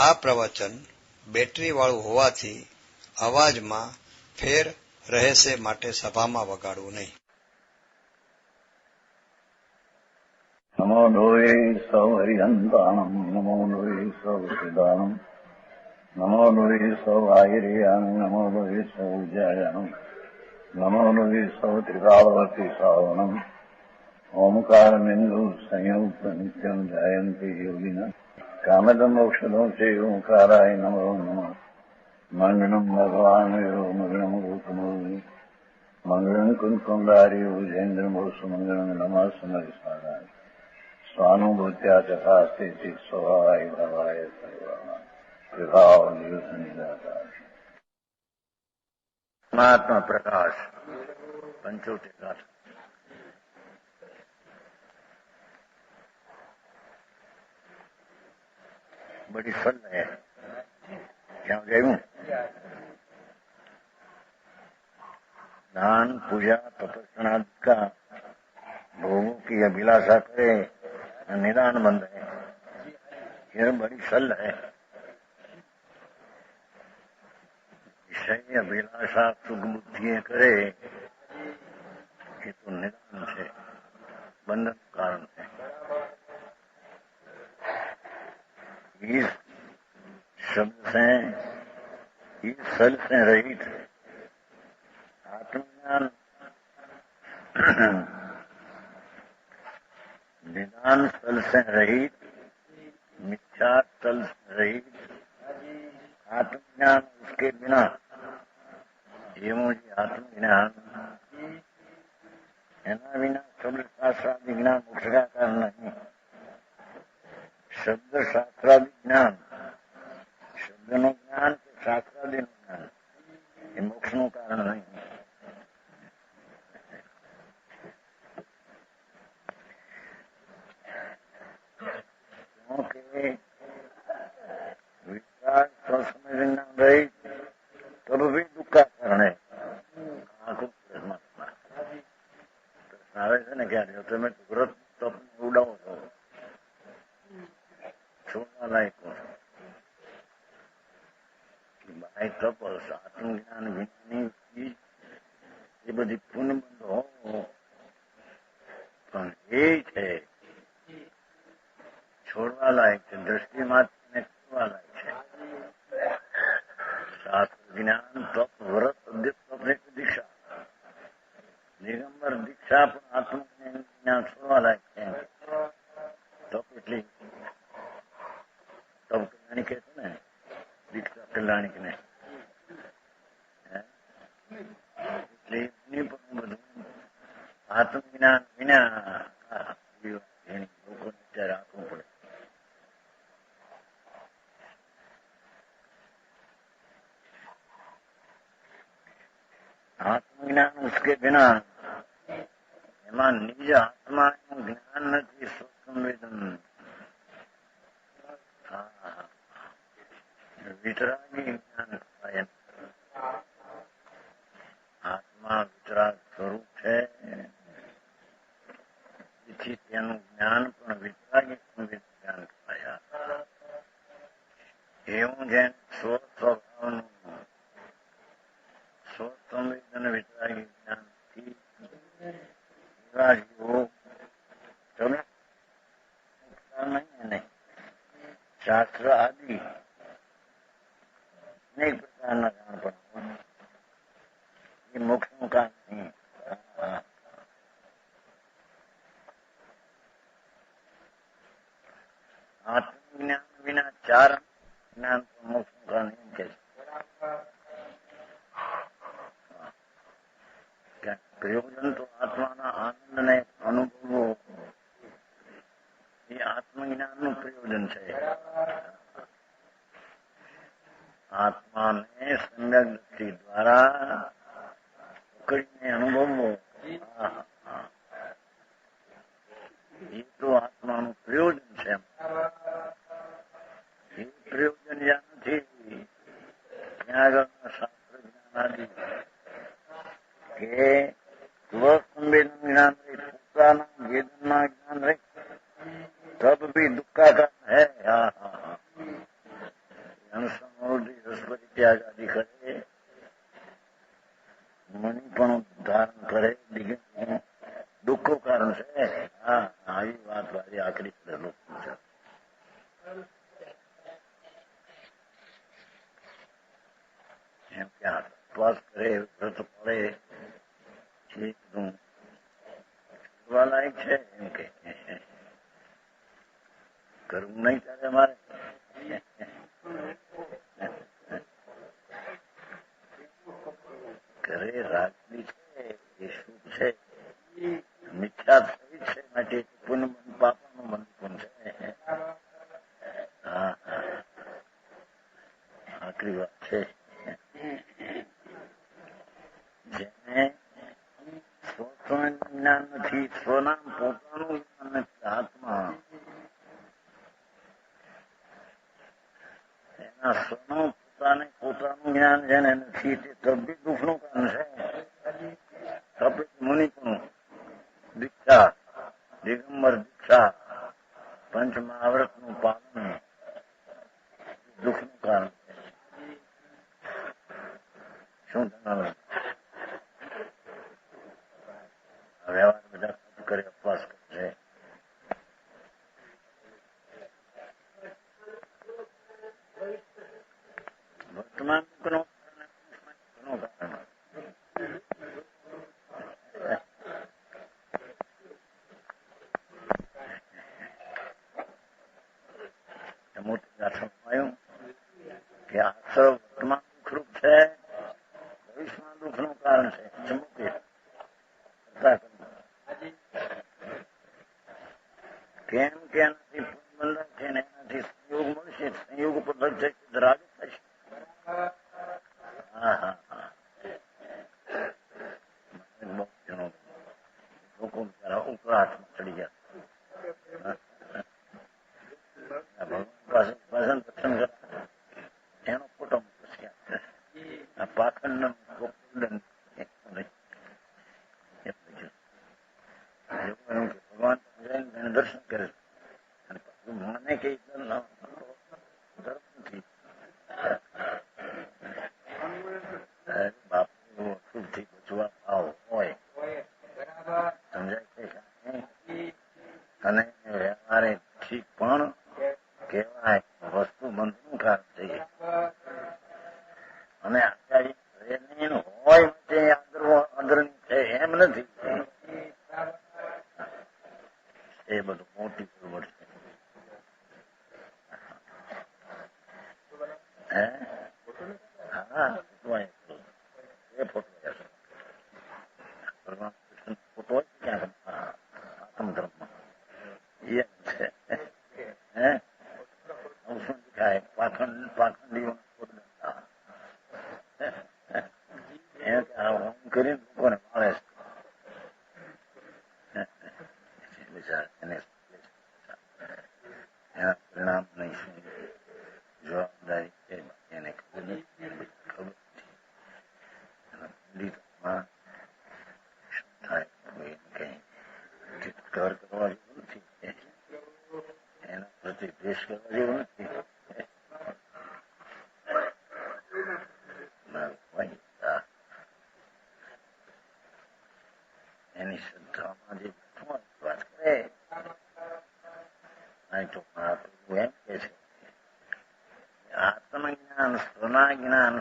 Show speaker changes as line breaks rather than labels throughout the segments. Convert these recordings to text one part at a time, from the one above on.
આ પ્રવચન બેટરીવાળું હોવાથી અવાજમાં ફેર રહેશે, માટે સભામાં વગાડવું નહીં.
નમો લોહે સૌ હરિહંતાણમ, નમો લોહે સૌ સિદાનમ, નમો લોહે સૌ આયર્યાન, નમો લોહે સૌ જયાનમ, નમો લોહે સૌ ત્રિકાળવતી સાવનમ, ઓમકાર બિંદુ સંયુક્ત નિત્યમ જાયંતી યોગિના, કામદમોક્ષદો છે ઓંકારાય નમો નમઃ. મંગળમ ભગવાન મંગળમ ગૌતમોની, મંગળમ કુંકુંડારી ભુજેન્દ્રમો સુમંગળમ નમઃ સમરિસારાય, સ્વાનુભૂત્યા ચકાસ્તે સ્વભાવાય ભાવાય સર્વા વિભાવ નિદાતા.
પરમાત્મા પ્રકાશ પંચોતેર. बड़ी फल है क्या गयू. दान पूजा तपस्या का भोगों की अभिलाषा करे, निदान बंद है. यह बड़ी फल है. विषय अभिलाषा सुख बुद्धि करे, ये तो निदान है, बंधन कारण है. इस शब्द से, इस फल से रहित आत्मज्ञान, निदान फल से रहित, मिथ्या फल से रहित आत्मज्ञान, उसके बिना ये मुझे आत्मज्ञान एना बिना शब्द शास्त्रादि ज्ञान मोक्ष का कारण नहीं. शब्द शास्त्रादि ज्ञान, शब्द નું જ્ઞાન કે શાસ્ત્રાદિ નું જ્ઞાન એ મોક્ષ નું કારણ નહીં. क्योंकि विचार स्वसमय विज्ञान रहित तब भी दुख का कारण है. आंखों प्रश्न આવે છે ને ક્યારે તમે વ્રત તપ ઉડાવો છો, છોડવા લાયકો બાય તપ આત્મજ્ઞાન વિજ્ઞાની એ બધી પૂર્ણબંધ હો, પણ એ છે છોડવા લાયક છે, દ્રષ્ટિ માત્ર છોડવા લાયક છે. શાસ્ત્ર જ્ઞાન તપ વ્રત તપ દીક્ષા, દિગંબર દીક્ષા પણ આત્મજ્ઞાન છોડવા લાયક છે. તપ એટલી તપ કલ્યાણી કે છે ને, દીક્ષા કલ્યાણી ને, એટલે એમની પણ બધું આત્મજ્ઞાન વિના લોકોને અત્યારે રાખવું પડે. આત્મજ્ઞાન ઉસકે બિના, એમાં નિજ આત્માનું જ્ઞાન નથી, સ્વસંવેદન. વિતરાગી જ્ઞાન થાય. આત્મા વિતરાગ સ્વરૂપ છે, તેથી તેનું જ્ઞાન પણ વિતરાગી જ્ઞાન થયા. એવું જેમ સ્વસ્વભાવનું સ્વસંવેદન વિતરાગી જ્ઞાનથી એવા જીવો નહીં. શાસ્ત્ર આદિ અનેક પ્રકારના જાણ પણ એ મોક્ષનું કામ નહીં. આત્મજ્ઞાન વિના ચાર જ્ઞાન પણ મોક્ષનું કામ એમ કે છે. પ્રયોજન તો આત્માના આનંદને અનુભવવો એ આત્મજ્ઞાનનું પ્રયોજન છે. આત્માને સમ્યક દ્રષ્ટિ દ્વારા પકડીને અનુભવવો એ તો આત્માનું પ્રયોજન છે. એ પ્રયોજન જ્યાં નથી ત્યાં આગળના શાસ્ત્ર જ્ઞાન આદિ કે સ્વસંવેદન જ્ઞાન રહી, પોતાના વેદનના જ્ઞાન રહી, તબ ભી દુઃખ કા કારણ હૈ. આઝાદી કરે, મણીપણું ધારણ કરે, દુઃખો કારણ છે. હા, આવી વાત વાળી આખરી લોકો છે. એમ કે ઉપવાસ કરે, વ્રત પડે, એ બધું કરવા લાયક છે. એમ કે કરવું નહીં ચાલે મારે. ઘરે રાજની છે, એ શુભ છે, મિથ્યા થઈ છે, માટે પુણ્ય પાપાનું બંધન છે. હા, આખરી વાત છે. જેને સ્વસ્વનું જ્ઞાન નથી, સ્વનામ પોતાનું જ્ઞાન નથી, આત્મા એના સ્વનું પોતાનું જ્ઞાન જેને નથી, તે તબી દુઃખનું કારણ છે. તબી મુનિપણું, દીક્ષા, દિગંબર દીક્ષા, પંચ મહાવ્રતનું પાલન દુઃખનું કારણ છે. શું તમારું વ્યવહાર બધા કરે, ઉપવાસ કરશે. વર્તમાન દુઃખનું કારણ મોટી ગાથામાં કે આ સર્વ વર્તમાન દુઃખરૂપ છે, ભવિષ્યમાં દુઃખનું કારણ છે. કેમ કે એનાથી બંધન છે ને એનાથી સંયોગ મળશે, સંયોગ પદ્ધત છે, રાગ થશે. હા હા હા, બહુ જણો લોકો બિચારા ઉકળાટમાં ચડી ગયા. ભગવાન પાસે ભજન દર્શન કરતા એનો ફોટો મૂકશે. આ પાખંડ ભગવાન દર્શન કરે અને મને કઈ ધર્મ નથી. બાપુ અશુભથી બચવા ભાવ હોય, સમજાય છે. અને વ્યવહારે ઠીક પણ કહેવાય વસ્તુ બંધનું કારણ થઈ. અને આચાર્ય હોય તે આદરણી છે એમ નથી. એ બધું મોટી ગરબડ છે. હા, એ ફોટો ભગવાન કૃષ્ણ ફોટો હોય ક્યાં આત્મ ધર્મમાં એમ છે. શું દેખાય પાખંડીઓ કરીને લોકોને મારે છે. એના પરિણામ નહીં, શું જવાબદારી છે એને ખબર નથી. પંડિતમાં શું થાય કઈ તિરસ્કાર કરવા જેવું નથી, એના પ્રતિ દ્વેષ કરવા જેવું નથી. એની શ્રદ્ધામાં જે વાત કરે તો મહાપ્રભુ એમ કે છે આત્મજ્ઞાન, સ્વના જ્ઞાન,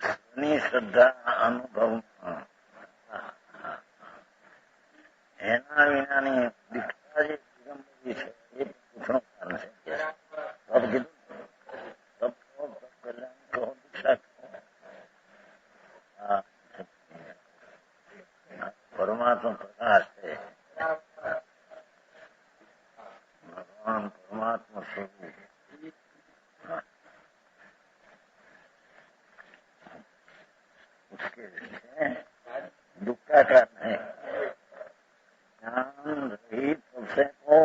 સ્વની શ્રદ્ધા અનુભવમાં એના વિનાની દીક્ષા જે દિગંબરી છે એ દુઃખનું કારણ છે. પરમાત્મા પ્રકાશ છે, ભગવાન પરમાત્મા સ્વરૂપ. उसके दुख का कारण है ज्ञान रहित सबसे को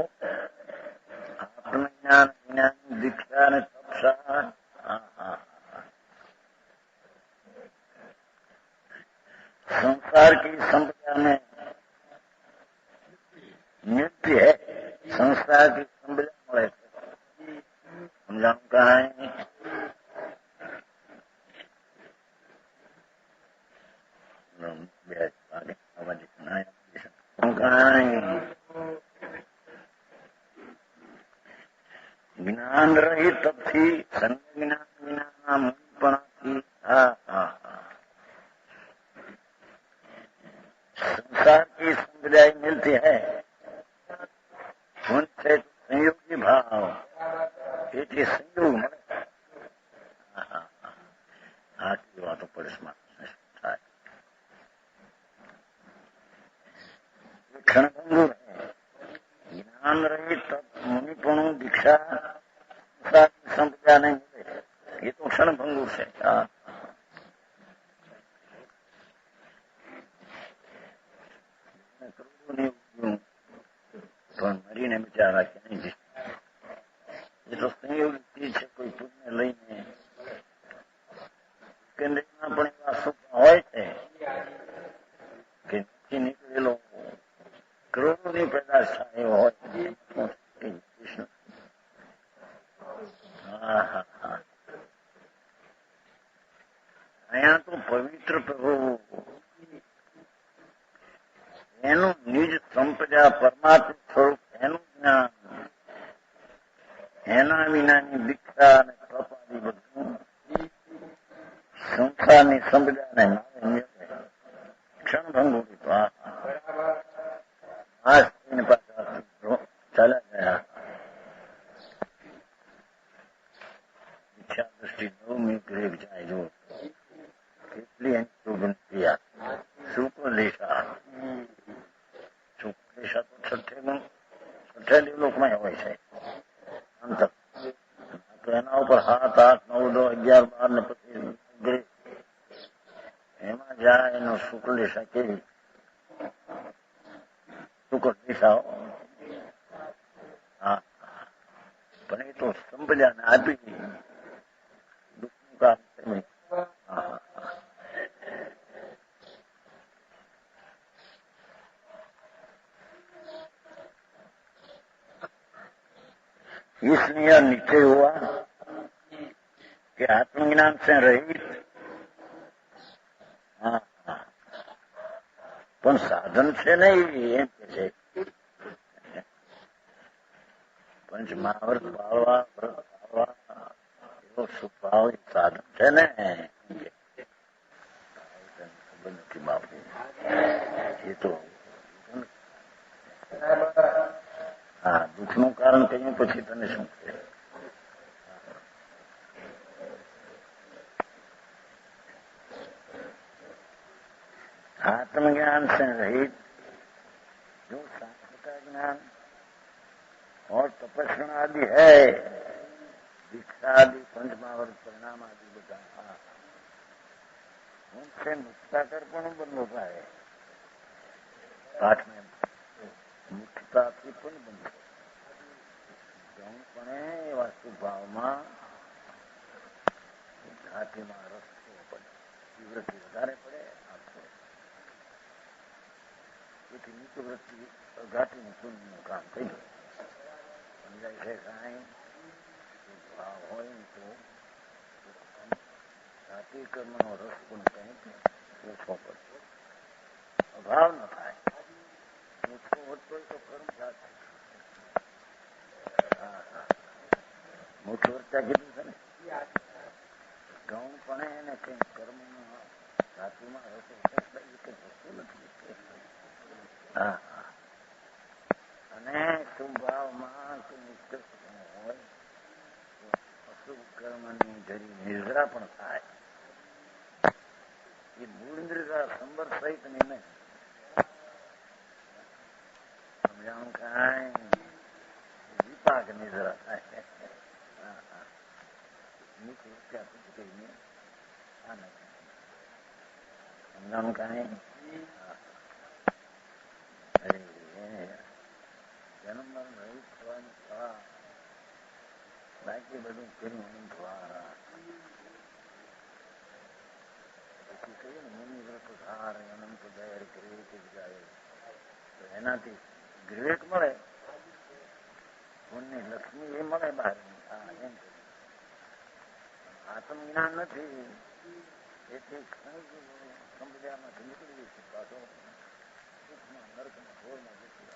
आत्मज्ञान ज्ञान दीक्षा ने तपसा संसार की संपदा में नित्य है. संसार की संपदा મળે છે. સમજાણું કહાય બે વાગે કાંઈ જ્ઞાન રહી તબથી સંગ જ્ઞાન વિના મુનિપણાથી संसार की संविदाई मिलती है उनसे संयोगी भाव ये संयोग મળે આટલી વાતો પડોશમાં થાય क्षणभंगुर है ज्ञान रहित मुनिपणु दीक्षा संसार की संविदा नहीं मिले ये तो क्षणभंगुर है પણ મરીને બિચારા ક્યાંય જશે એ તો સંયોગ ચીજ છે કોઈ પુણ્ય લઈને કેન્દ્રમાં પણ એવા સુખ હોય છે કે નથી નીકળેલો કરોડોની પેદાશ થાય એવો હોય અહીંયા તો પવિત્ર પ્રભુ એનું નિજ સંપદા પરમાત્મા સ્વરૂપ એનું જ્ઞાન એના વિનાની દીક્ષા અને તપ આદિ બધું સંસારની સંપદાને નામે ક્ષણભંગુરી પાછા ચાલ્યા ગયા ઈચ્છા દ્રષ્ટિ 9 મિનિટ જાય જો કેટલી એની સુપરદેશા સુપરદેશા તો છઠ્ઠે દેવલોકમાં હોય છે અંતર તો એના ઉપર 7, 8, 9, 10, 11, 12 ને પછી એમાં જાય એનો શુક્લદેશા કેવી શુક્લદેશા હા પણ એ તો સંપદાને આપી દુઃખનું કામ છે इसलिए निश्चय हुआ कि आत्मज्ञान से रहित પણ સાધન છે ને એમ કે છે પંચમહાવ્રત પાળવા વ્રત પાળવા એવો સુભાવ સાધન છે ને ખબર નથી બાપુ એ તો હા દુઃખનું કારણ કહ્યું પછી તને શું કહે आत्मज्ञान से रहित जो शास्त्र का ज्ञान और तपस्या आदि है दीक्षा आदि पंचमहाव्रत परिणाम आदि बता उनसे मुक्ता पण बंद होता है पाठ में मुक्ताથી પણ બંધ ગૌણપણે એવા સ્વભાવમાં ઘાટીમાં રસ પડે તીવ્રથી વધારે પડે તેથી નીચે વૃત્તિ ઘાટીનું પુણ્યનું કામ થઈ ગયું સમજાય છે કાંઈ ભાવ હોય ને તો ઘાટી કર્મનો રસ પણ કંઈક ઓછો પડે અભાવ ન થાય ઓછો વધતો તો કર્મ જાત મોટું વર્તા કીધું છે ને ગૌણપણે એને કંઈક કર્મમાં ઘાટીમાં રસ કંઈ વસ્તુ નથી અને સ્વભાવમાં હોય અશુભ કર્મની જરી નિદ્રા પણ થાય એ મૂળ નિદ્રા સંબર સહિત ની નહીં સમજાણું કાંઈ વિપાક નિદ્રા થાય નીચે ત્યાં પછી કહીને આ નથી સમજાણું કાંઈ જન્મ રહિત થવાની કળા બાકી બધું કર્યું દ્વારા પછી કહીએ ને મુનિ વ્રત ધાર અનંત દયર ગ્રેક જાય તો એનાથી ગ્રેક મળે પુણ્ય લક્ષ્મી એ મળે બહાર એમ આત્મજ્ઞાન નથી એટલે સંપ્રદાયમાંથી નીકળી છે પાછો સુખમાં નર્કમાં ઘોરમાં જતી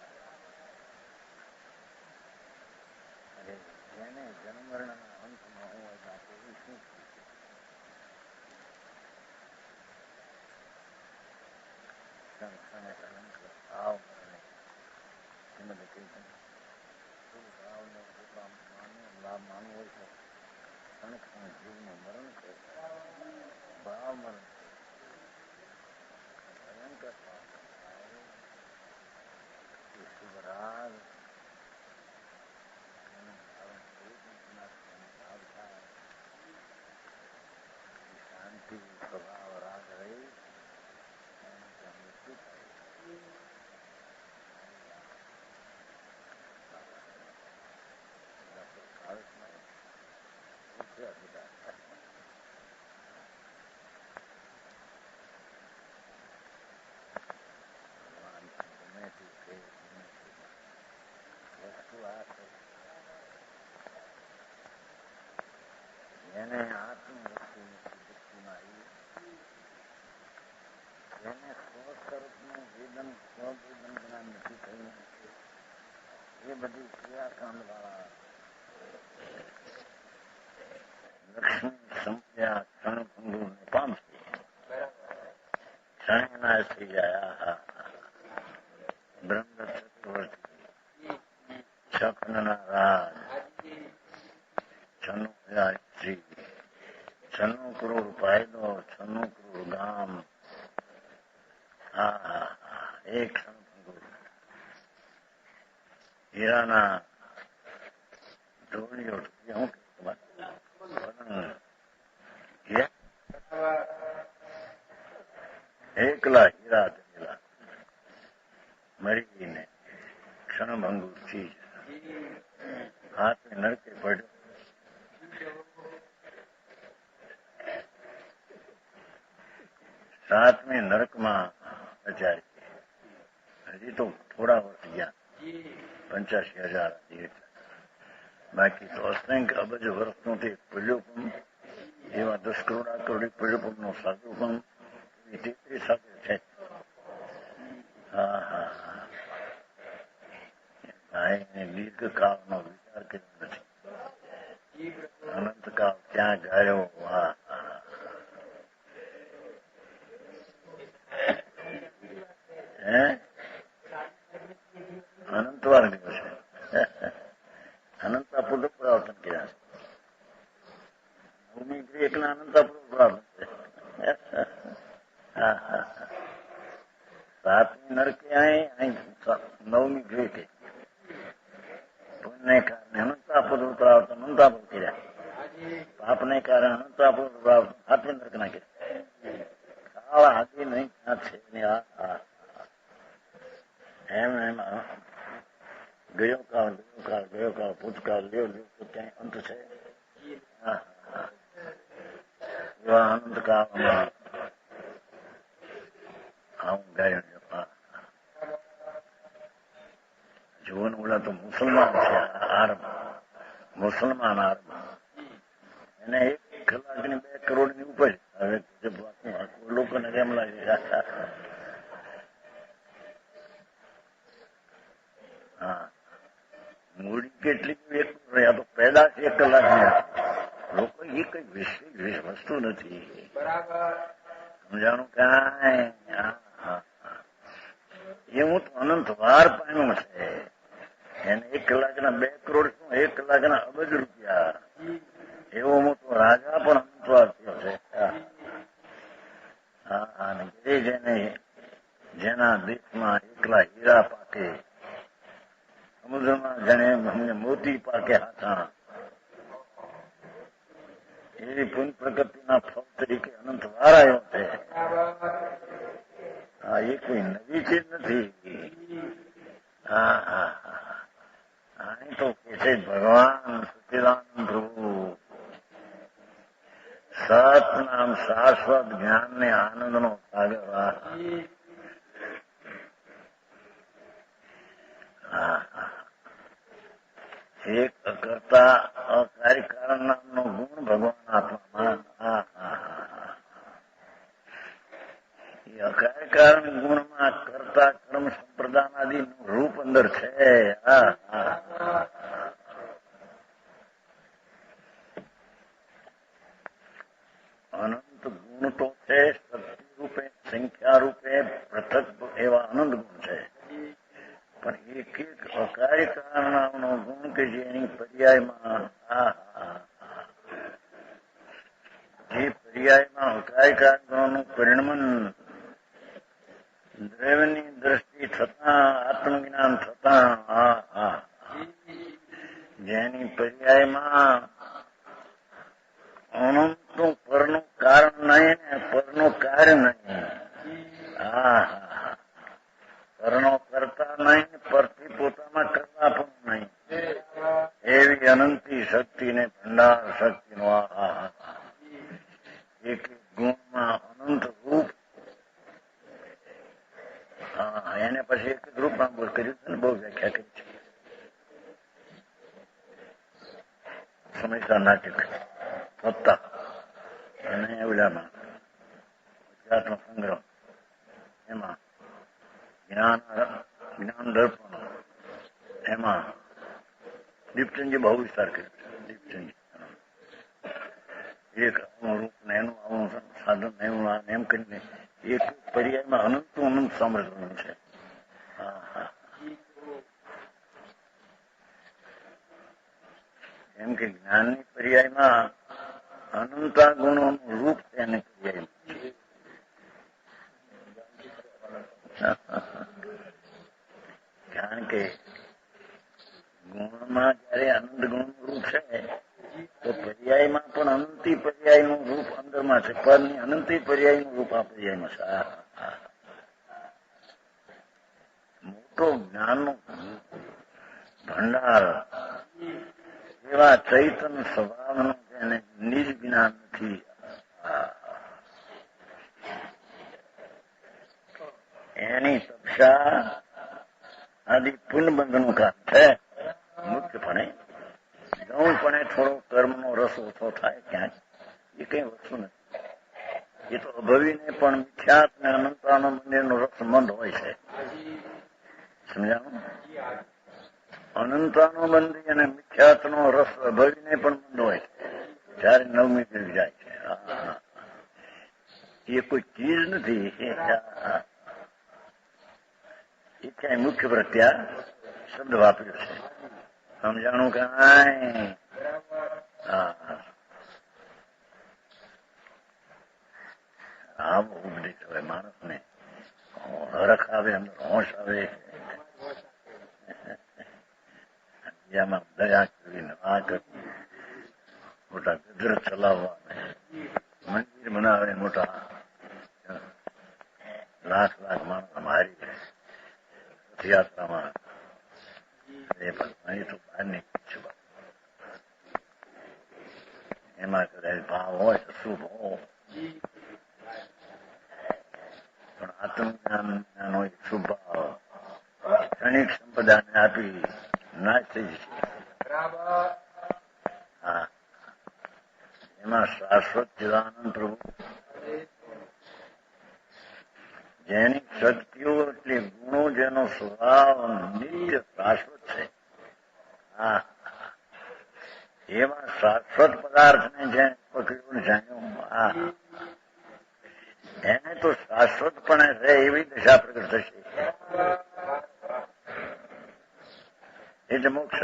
અરે જેને જન્મરણના અંતમાં હું આપે એ શું ભાવ એમને ભાવને લાભ માનવો હોય તો ક્ષણ જીવનું મરણ કરે ભાવ મરણ ભયંકર શુભરાગ શાંતિ સ્વભાવ રાગ રહી મૃત્યુ થાય જેને આત્મવસ્તુની દૃષ્ટિમાં આવી જેને સ્વસ્વરૂપનું વેદન સ્વવેદન જ્ઞાન નથી થયું એ બધી ક્રિયાકાંડ વાળા લક્ષ્મી સંપ્યા ક્ષણભંગુરને પામશે ક્ષણના થઈ જાય બ્રહ્મ ચતુર્વર્તી છખનના રાજ 96 કરોડ ફાયદો 96 કરોડ ગામ એક ક્ષણ હીરાના ઢોળીઓ શું એકલા હીરા જમેલા મરીને ક્ષણભંગુર ચીજ હાથે નરકે પડ્યો સાતમી નરકમાં બચારી હજી તો થોડા વર્ષ ગયા 85,000 બાકી તો અસંખ્ય અબજ વર્ષનું તે પડ્યો પણ એવા 10 કરોડ કરોડી પડ્યો પણ નો સાધુ પણ તેત્રી સાથે છે દીર્ઘકાળનો વિચાર કર્યો નથી અનંતકાળ ક્યાં ગાયો અનંતવાર ગયો છે અનંતા પૂર્વ પુરાવર્તન કર્યા ભૂમિ એકલા અનંતા પૂર્વ પુરાવર્તન છે સાતમી નરકે નવમી ગ્રહ કે પુણ્યને કારણે અનંતાપૂર્વ પુરાવર્તન અનંતાપૂર્વ કર્યા પાપને કારણે અનંતાપૂર્વ પુરાવર્તન સાતમી નરક ના કર્યા કાળ આદિ નહીં ક્યાં છે એમ ગયો કાળ ભૂતકાળ લ્યો તો ક્યાંય અંત છે એવા અનંતકાળમાં આવું ગાયો જીવન ઓલા તો મુસલમાન છે આરબ મુસલમાન આરબ એને 1 કલાકની 2 કરોડની ઉપર હવે લોકોને કેમ લાગે મૂડી કેટલી આ તો પેદાશ 1 કલાકની લોકો એ કઈ વસ્તુ નથી સમજાણું કાંઈ એવું તો અનંત વાર પામ્યું છે એને 1 કલાકના 2 કરોડ શું 1 કલાકના અબજ રૂપિયા એવો મોટો રાજા પણ અનંતવાર થયો છે જેને જેના દેશમાં એકલા હીરા પાકે સમુદ્રમાં જેને મોતી પાકે હાથા એવી પુન પ્રગતિના ફળ તરીકે અનંત વાર આવ્યો છે એ કોઈ નવી ચીજ નથી અહીં તો કે છે ભગવાન સચ્ચિદાનંદ પ્રભુ સત નામ શાશ્વત જ્ઞાન ને આનંદ નો સાગર એક કરતા અકાર્યકારણ નામનો ગુણ ભગવાન આત્મામાં અકાય કારણ ગુણમાં કરતા કર્મ સંપ્રદાન આદિ રૂપ અંદર છે. અનંત ગુણ તો છે, શક્તિ રૂપે સંખ્યા રૂપે પૃથક એવા અનંત ગુણ છે. પણ એક એક અકાય કારણનો ગુણ કે જેની પર્યાયમાં જે પર્યાયમાં અકાય કારણોનું પરિણમન દ્રવ્યની દ્રષ્ટિ થતા આત્મજ્ઞાન થતા જેની પર્યાયમાં અનંતનું પરનું કારણ નહીં ને પરનું કાર્ય નહીં. પરનો કરતા નહીં, પરથી પોતામાં કરવા પણ નહીં. એવી અનંતી શક્તિ ને ભંડાર શક્તિનો એક એક ગુણમાં અનંત રૂપ. એને પછી એક જ રૂપમાં બોલ કર્યું છે ને, બહુ વ્યાખ્યા કરી છે. સમયસર નાટક વત્તા અને ઓલામાં ગુજરાતનો સંગ્રહ, એમાં જ્ઞાન દર્પણ, એમાં દીપચંદજી બહુ વિસ્તાર કર્યો છે. દીપચંદજી એક આવું રૂપ ને એનું આવું સાધન એવું એમ કરીને એક પર્યાયમાં અનંત સાંભળવાનું છે. એમ કે જ્ઞાનની પર્યાયમાં અનંતા ગુણોનું રૂપ તેને પર્યાય. કારણ કે ગુણમાં જયારે અનંત ગુણનું રૂપ છે તો પર્યાયમાં પણ અનંતી પર્યાયનું રૂપ અંદરમાં છે. પરની અનંતી પર્યાયનું રૂપ આ પર્યાયમાં છે. મોટો જ્ઞાનનો ભંડાર એવા ચૈતન સ્વભાવનું તેને નિજ જ્ઞાન નથી. એની તપસ્યા આદિ પુનબંધનું કામ છે. મુખ્યપણે ગૌણપણે થોડો કર્મનો રસ ઓછો થાય ક્યાંક, એ કઈ વસ્તુ નથી. એ તો અભવીને પણ મિથ્યાત ને અનંતાનો મંદિરનો રસ મંદ હોય છે. સમજાણું? અનંતાનો મંદિર અને મિથ્યાતનો રસ અભવીને પણ મંદ હોય છે. ત્યારે નવમી દેવી જાય છે. એ કોઈ ચીજ નથી. એ ક્યાંય મુખ્ય પ્રત્યા શબ્દ વાપર્યો છે. સમજાણું કાંઈ? આવો ઉપદેશ હોય માણસને, હરખ આવે, અંદર હોશ આવે. બીજામાં દયા કરીને આ કરી, મોટા ગદર ચલાવવા, મંદિર બનાવે, મોટા લાખ લાખ માણસ મારી રથયાત્રામાં. અહીં તો બહારની છે, એમાં કદાચ ભાવ હોય તો શુભ હો, પણ આત્મજ્ઞાન હોય શુભ ભાવ ક્ષણિક સંપદાને આપી નાશ થઈ જશે. એમાં શાશ્વત ચિદાનંદ પ્રભુ જેની શક્તિઓ એટલે ગુણો, જેનો સ્વભાવ નિત્ય શાશ્વત છે, એવા શાશ્વત પદાર્થને જેને પકડ્યું જાણ્યું, એને તો શાશ્વતપણે છે એવી દશા પ્રગટ થશે. એટલે મોક્ષ.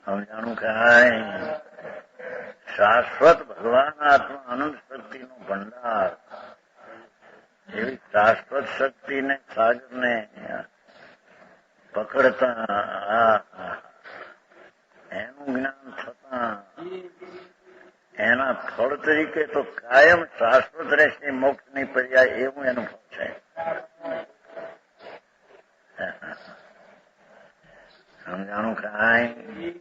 સમજાણું કાંઈ? શાશ્વત ભગવાન આત્મા અનંત શક્તિનો ભંડાર, એવી શાશ્વત શક્તિને સાગરને પકડતા એનું જ્ઞાન થતા એના ફળ તરીકે તો કાયમ શાશ્વત રહેશે મોક્ષની પર્યાય, એવું એનું ફળ છે. સમજાણું કાંઈ?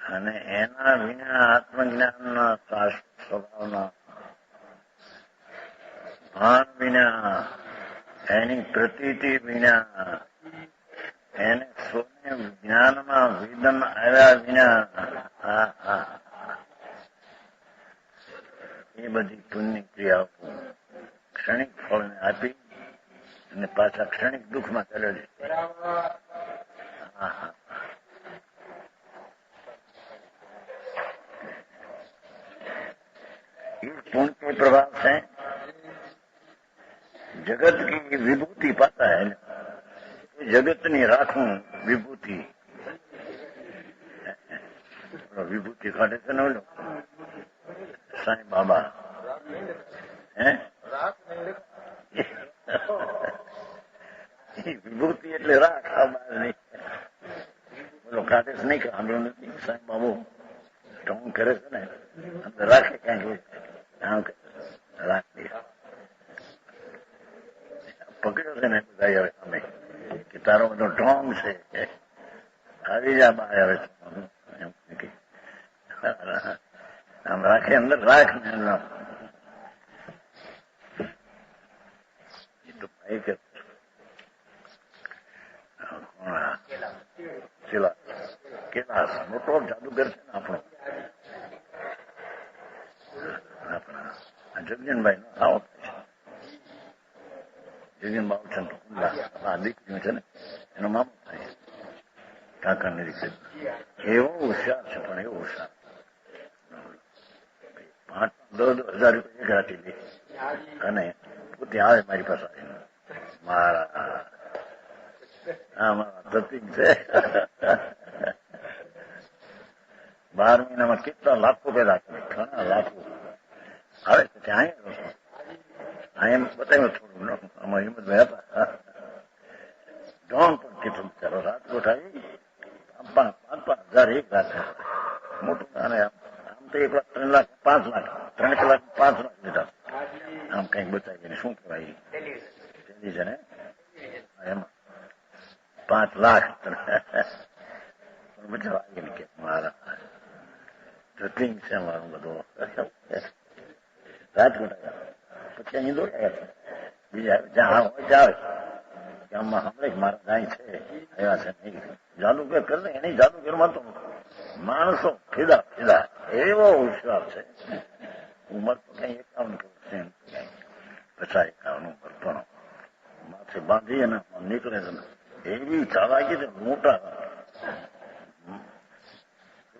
અને એના વિના આત્મજ્ઞાનના શાશ્વત સ્વભાવના ભાન વિના, એની પ્રતીતિ વિના, એને સ્વને જ્ઞાનમાં વિદન આવ્યા વિના એ બધી પુણ્ય ક્રિયાઓ ક્ષણિક ફળને આપી અને પાછા ક્ષણિક દુઃખમાં ચાલ્યો છે. इस पुण्य के प्रभाव से जगत की विभूति पाता है. जगत ની રાખું વિભૂતિ વિભૂતિ કાઢે છે ને ઓલો સાંઈ બાબા વિભૂતિ એટલે રાખ નહીં બોલો કાઢે છે નહીં કે સાંભળ્યું નથી. સાંઈ બાબુ ટોંગ કરે છે ને અંદર રાખે ક્યાંક રાખે પકડ્યો છે ને બધા હવે અમે કે તારો બધો ઢોંગ છે આવી જા બહાર આવે છે આમ રાખે અંદર રાખ ને એ તો ભાઈ કે કેલાસ મોટો જાદુગર છે ને આપણો આપણા જગજીનભાઈ નો આવો જગજીન બાબુચંદ આ દીકરીઓ છે ને એનો મામો થાય કાકાની દીકરી એવો હોશિયાર છે પણ એવો હોશિયાર 5,000 રૂપિયા એક રાખી દે અને પોતે આવે મારી પાસે મારા પ્રતિક છે 12 મહિનામાં કેટલા લાખો પેદા કરે ઘણા લાખો આવે છે ત્યાં અહીંયા બતાવ્યું થોડું આમાં હિંમતભાઈ હતા ડોન પણ કેટલું બિચારો રાજકોટ આવી 5,000 એક રાખે મોટું અને આમ તો 1 લાખ 3 લાખ 5 લાખ 3 કલાક 5 લાખ લીધા આમ કઈક બતાવીને શું કહેવાય તેની છે ને એમાં 5 લાખ બચારા આવીને કે મારા ધતિંગ છે મારું બધું રાજકોટ આવ્યા પછી અહીં દોડ્યા બીજા જ્યાં હોય ત્યાં આવે આમાં હમણાં મારા ગાય છે એવા છે નહીં જાદુગર કરે ને એની જાદુગરમાં તો માણસો ફીદા ફીદા એવો હોશિયાર છે. ઉંમર તો કઈ 51 વર્ષ 50-51 ઉંમર પણ માથે બાંધી અને નીકળે છે એવી ચાલાકી છે મોટા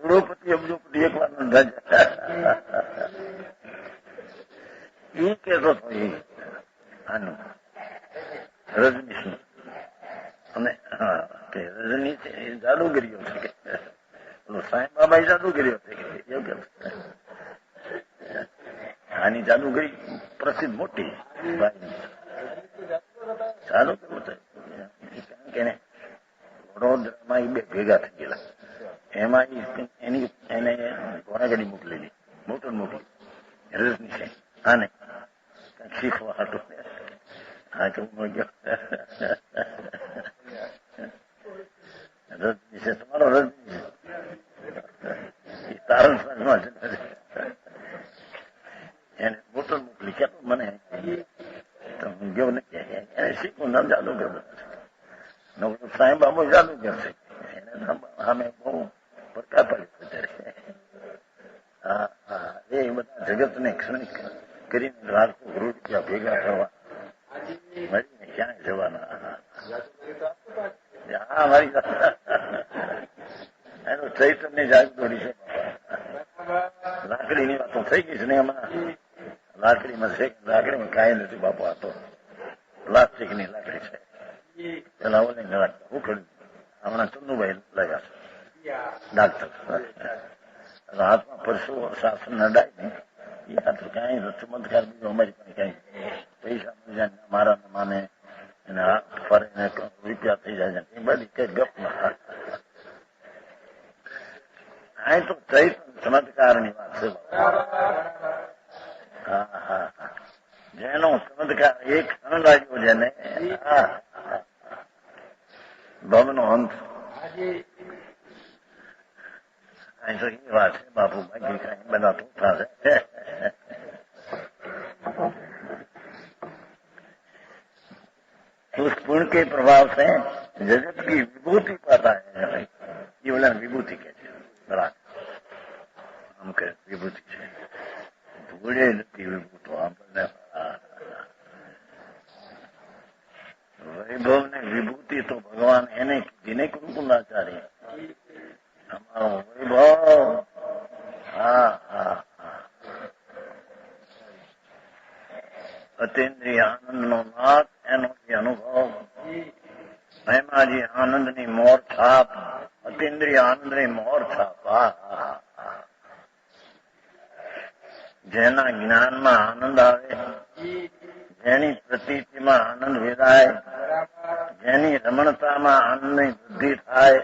કરોડોપતિ અબજોપતિ એક વાર એ કેતો હતો એ આનું રજનીશ અને રજની જાદુગીરીઓ છે કે સાંઈ બાબા જાદુગીરીઓ છે કે આની જાદુગીરી પ્રસિદ્ધ મોટી ચાલુ કેવું છે કારણ કે વડોદરામાં એ બે ભેગા થઈ ગયેલા એમાં એને ઘોડાગાડી મોકલેલી મોટર મોકલી રજની છે આને કઈક શીખવા હતું હા તો ગયો રજની છે તમારો રજની છે તારણ સંઘમાં છે એને મોટર મોકલી કે મને હું ગયો નથી એને શીખવું નામ જાદુગર બધા સાંઈ બાબુ જાદુગર છે એને અમે બહુ પડકાર પાડી અત્યારે એ બધા જગતને ક્ષણિક કરીને લાખો રૂપિયા ભેગા કરવા મળીને ક્યાંય જવાના હા મારી એનું ચૈતન્ય જાગદોડી છે લાકડીની વાતો થઈ ગઈ છે ને એમાં લાકડીમાં છે લાકડીમાં કાંઈ નથી બાપુ આ તો પ્લાસ્ટિકની લાકડી છે પેલા ઓલે રાખતા હું કર્યું હમણાં ચંદુભાઈ લાગ્યા છે ડાક્ટર હાથમાં પરસો શાસન નડાય ને એ હાથ કઈ ચમત્કાર બીજો અમારી પાસે કઈ પૈસા મળી જાય મારા માને એને હાથ ફરે ને રૂપિયા થઈ જાય એ બધી કઈ ગપ ના અહીં તો ચમત્કારની વાત છે. હા હા જેનો ચમત્કાર એક ક્ષણ લાગ્યો જેને ભવનો અંત અહીં તો એ વાત છે બાપુ બાકી કઈ બધા તોફા છે. उस पुण्य के प्रभाव से जगत की विभूति पाता है. ये बोला विभूति कहते हैं बराबर हम कह विभूति है ભૂલે નથી વિભૂતો આપણને વૈભવ ને વિભૂતિ તો ભગવાન એને કીધી નહીં કુંકુંદાચાર્ય અમારો વૈભવ અતિન્દ્રિય આનંદ નો નાથ એનો જે અનુભવ મહેમાજી આનંદ ની મોર છાપ અતિન્દ્રિય આનંદ ની મોર છાપ જેના જ્ઞાનમાં આનંદ આવે જેની પ્રતીતિમાં આનંદ વેદાય જેની રમણતામાં આનંદની વૃદ્ધિ થાય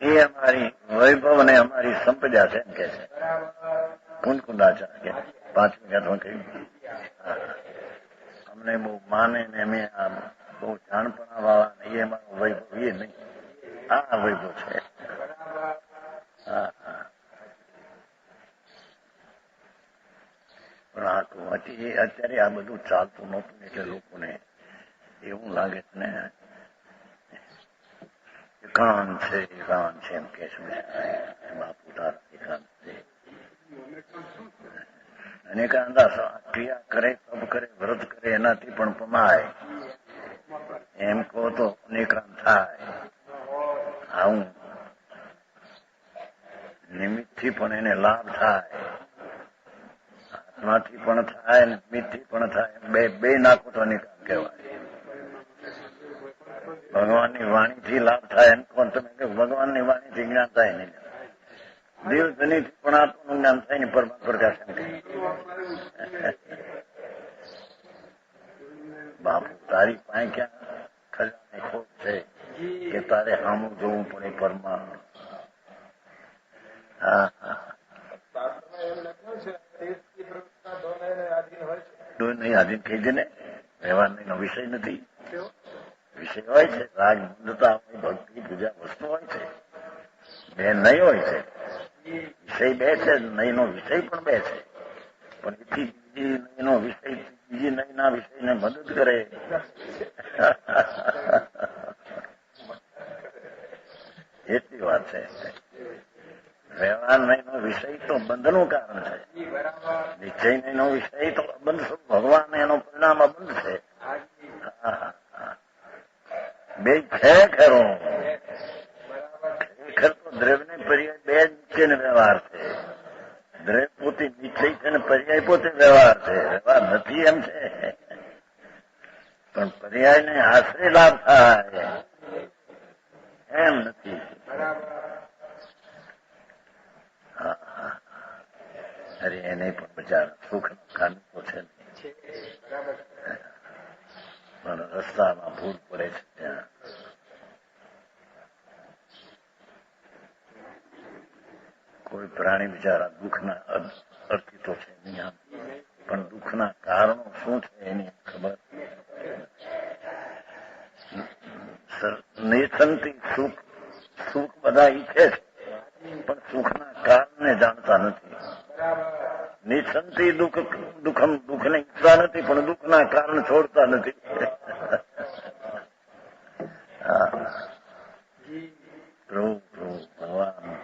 એ અમારી વૈભવ અને અમારી સંપદા છે એમ કે છે કુંદકુંદાચાર્ય 5મી ગાથામાં કહ્યું અમને બહુ માને ને અમે આ બહુ જાણપણા વાળા નહીં અમારો વૈભવ એ નહીં આ વૈભવ છે પણ આ તો અત્યારે આ બધું ચાલતું નહોતું એટલે લોકોને એવું લાગે છે ને એકાંત છે એમ કે છે બાપુ તારા એકાંત છે અને ક્રિયા કરે તપ કરે વ્રત કરે એનાથી પણ પમાય એમ કહો તો અનેકાંત થાય આવું નિમિત્તથી પણ એને લાભ થાય આત્માથી પણ થાય નિમિત્તથી પણ થાય બે નાખો તો અનેકાંત કહેવાય ભગવાનની વાણીથી લાભ થાય એમ કોણ તમે કહો ભગવાનની વાણીથી જ્ઞાન થાય નહીં દેવધનીથી પણ આત્માનું જ્ઞાન થાય ને પરમાત્મા પ્રકાશ એમ કહે બાપુ તારી પાસે ક્યાં ખજાને ખોટ છે કે તારે સામું જોવું પડે પરમા આધીન કહી દે ને વ્યવહાર વિષય નથી વિષય હોય છે રાગ બંધતા હોય ભક્તિ પૂજા વસ્તુ હોય છે બે નહીં હોય છે વિષય બે છે નહીં નો વિષય પણ બે છે પણ એથી બીજી નહીં નો વિષય બીજી નહીં ના વિષયને મદદ કરે એટલી વાત છે વ્યવહાર નહીં નો વિષય તો બંધનું કારણ છે નિશ્ચય નહીં નો વિષય તો અબંધ ભગવાન એનો પરિણામ અબંધ છે બે છે ખરો ખરેખર તો દ્રવ્ય ને પર્યાય બે નિશ્ચય ને વ્યવહાર છે દ્રવ્ય પોતે નિશ્ચય છે ને પર્યાય પોતે વ્યવહાર છે વ્યવહાર નથી એમ છે પણ પર્યાય ને આશરે લાભ થાય એમ નથી અરે એને પણ બચારા સુખ કાનકો છે પણ રસ્તામાં ભૂલ પડે છે ત્યાં કોઈ પ્રાણી બિચારા દુઃખના અર્થી તો છે નહીં પણ દુઃખના કારણો શું છે એની ખબર નિસંતી સુખ બધા ઈચ્છે છે પણ સુખના કારણને જાણતા નથી નિસંતી દુઃખને ઈચ્છતા નથી પણ દુઃખના કારણ છોડતા નથી પ્રભુ ભગવાન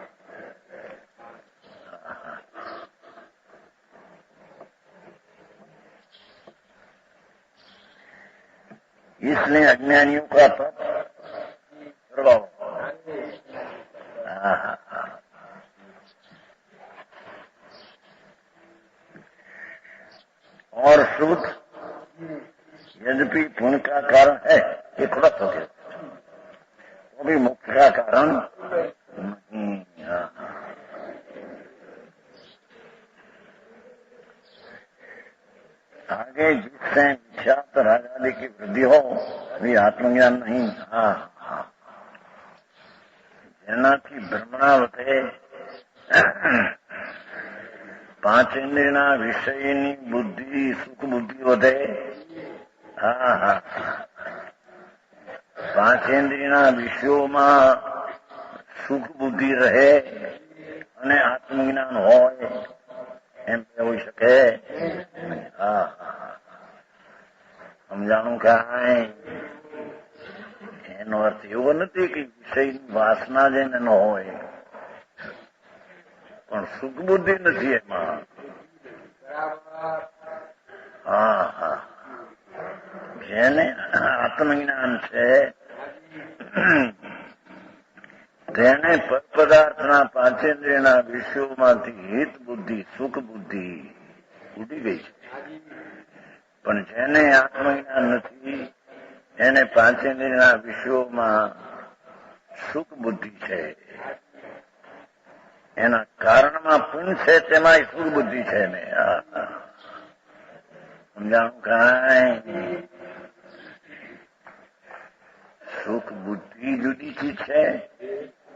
इसलिए अज्ञानियों का तप प्रभाव और शुद्ध यद्यपि पुण्य का कारण है ये थोड़ा हो गया वो भी मुक्त का कारण नहीं। आगे जिससे मिथ्यात्व राग आदि की वृद्धि हो भी आत्मज्ञान नहीं। જેનાથી ભ્રમણા વધે પાંચ ઇન્દ્રિયના વિષયની બુદ્ધિ સુખ બુદ્ધિ વધે પાંચ ઇન્દ્રિયના વિષયોમાં સુખ બુદ્ધિ રહે અને આત્મજ્ઞાન હોય એમ હોઈ શકે સમજાણું કાંઈ એનો અર્થ એવો નથી કે વિષયની વાસના જેને ન હોય પણ સુખ બુદ્ધિ નથી એમાં. હા હા, જેને આત્મજ્ઞાન છે તેને પદાર્થના પાંચેન્દ્રિયના વિષયોમાંથી હિત બુદ્ધિ, સુખ બુદ્ધિ ઉડી ગઈ છે. પણ જેને આત્મજ્ઞાન નથી એને પાંચેન્દ્રિયના વિષયોમાં સુખ બુદ્ધિ છે. એના કારણમાં પુણ્ય છે, તેમાં સુખ બુદ્ધિ છે ને. સમજાણું કાંઈ? સુખ બુદ્ધિ જુદી ચીજ છે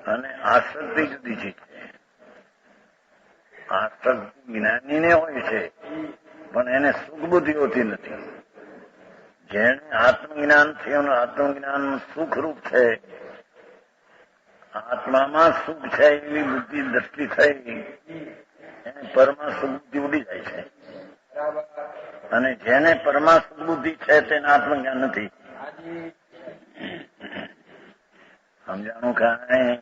અને આસક્તિ જુદી ચીજ છે. આસક્તિ જ્ઞાનીને હોય છે પણ એને સુખ બુદ્ધિ હોતી નથી. જેને આત્મજ્ઞાન છે એનું આત્મજ્ઞાન સુખરૂપ છે, આત્મામાં સુખ છે એવી બુદ્ધિ દ્રષ્ટિ થઈ, એને પરમા સુખ બુદ્ધિ ઉડી જાય છે. અને જેને પરમા સુખ બુદ્ધિ છે તેને આત્મજ્ઞાન નથી. સમજાણું કાંઈ?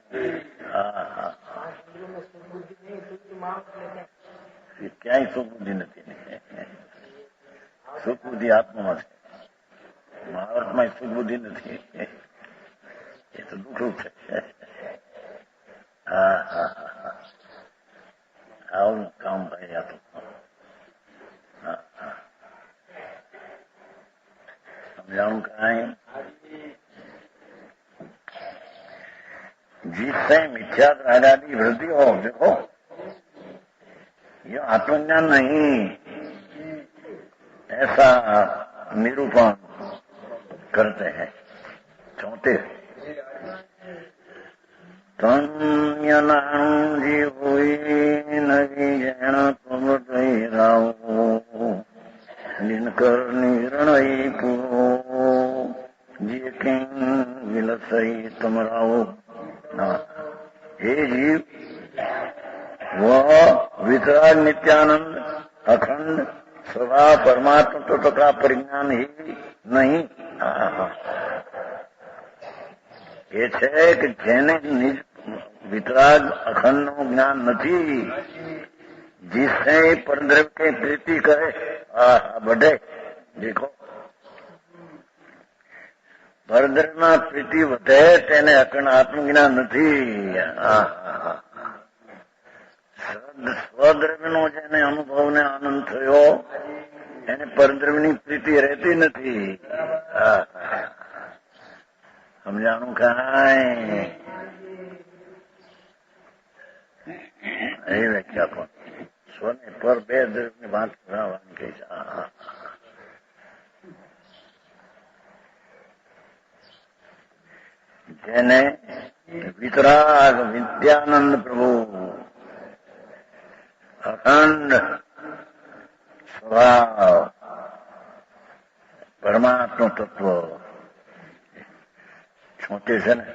ક્યાંય સુખ બુદ્ધિ નથી. સુખ બુદ્ધિ આત્મામાં છે, મહાભારતમાં સુખ બુદ્ધિ નથી. એ તો દુઃખરૂપ છે. આવું કામ ભાઈ આ તો. સમજાણું કાંઈ? जिससे मिथ्या आजादी वृद्धि हो, देखो ये आत्मज्ञान नहीं, ऐसा निरूपण करते हैं. 34 तन्यनाणु जी हुई नवी जैन तुम राव जिनकर निर्णय पूरो जी किंग विलसई तुम राव. हे जीव, वह वितराग नित्यानंद अखंड स्वभाव परमात्मा तत्व का परिज्ञान ही नहीं. એ છે કે જેને નિજ વિતરાગ અખંડ નું જ્ઞાન નથી, जिससे परद्रव्य के प्रीति करे बढ़े. देखो પરદ્રવ્યમાં પ્રીતિ વધે તેને અખંડ આત્મજ્ઞાન નથી. સ્વદ્રવ્યનો જેને અનુભવને આનંદ થયો એને પરદ્રવ્યની પ્રીતિ રહેતી નથી. સમજાણું કાંઈ? એ વ્યાખ્યા પણ સ્વને પર બે દ્રવ્યની વાત કરાવવાની કહી છે. જેને વિતરાગ વિદ્યાનંદ પ્રભુ અખંડ સ્વભાવ પરમાત્મા તત્વ છોટે છે ને,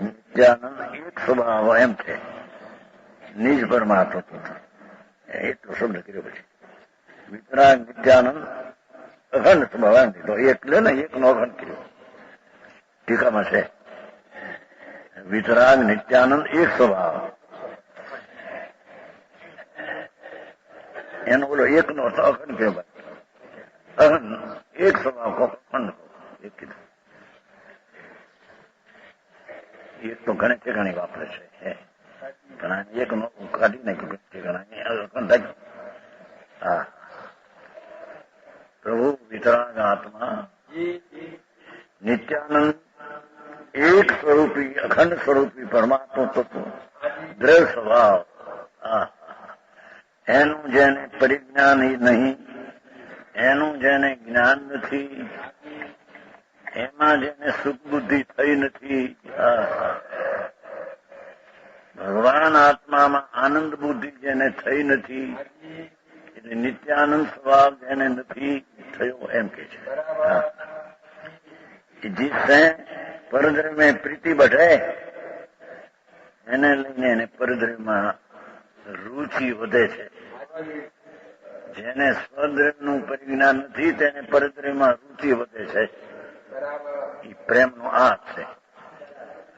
નિત્યાનંદ એક સ્વભાવ એમ છે, નિજ પરમાત્મા તત્વ એટલો શબ્દ કર્યો. પછી વિતરાગ નિત્યાનંદ અખંડ સ્વભાવ એમ કીધો, એટલે ને એક નો અખંડ કર્યો. ટીકામાં છે વિતરાગ નિત્યાનંદ એક સ્વભાવ, એનો બોલો એક નો અખંડ કહેવાય. અખંડ એક સ્વભાવ કહો, અખંડ કહો, એક કીધું. એક તો ઘણે ઠેકાણી વાપરે છે, ઘણા એક નો કાઢી નાખ્યું, ઠેકાણા અખંડ. હા, પ્રભુ વિતરાગ આત્મા નિત્યાનંદ એક સ્વરૂપી અખંડ સ્વરૂપી પરમાત્મા તત્વ દ્રવ્ય સ્વભાવ, એનું જેને પરિજ્ઞાન નહીં, એનું જેને જ્ઞાન નથી, એમાં જેને સુખ બુદ્ધિ થઈ નથી, ભગવાન આત્મામાં આનંદ બુદ્ધિ જેને થઈ નથી, એટલે નિત્યાનંદ સ્વભાવ જેને નથી થયો એમ કે છે. जिससे परद्रव्य में प्रीति बढ़े એને લઈને એને પરદ્રવ્યમાં રુચિ વધે છે. જેને સ્વદ્રવ્યનું પરિજ્ઞાન નથી તેને પરદ્રવ્યમાં રુચિ વધે છે. એ પ્રેમનો આ છે,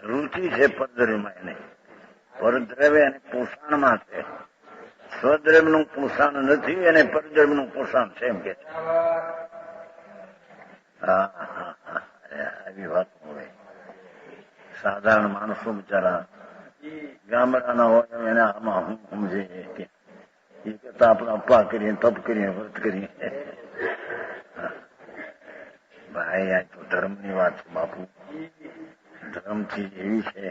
રુચિ છે પરદ્રવ્યમાં એને. પરદ્રવ્ય અને પોષણમાં છે. સ્વદ્રવ્યનું પોષણ નથી અને પરદ્રવ્યનું પોષણ છે એમ કે છે. આવી વાત હોય. સાધારણ માણસો બિચારા ગામડાના હોય એને આમાં હું સમજે કે એ કરતા આપણે અપા કરીએ, તપ કરીએ, વ્રત કરીએ. ભાઈ આ તો ધર્મની વાત છે બાપુ. ધર્મ ચીજ એવી છે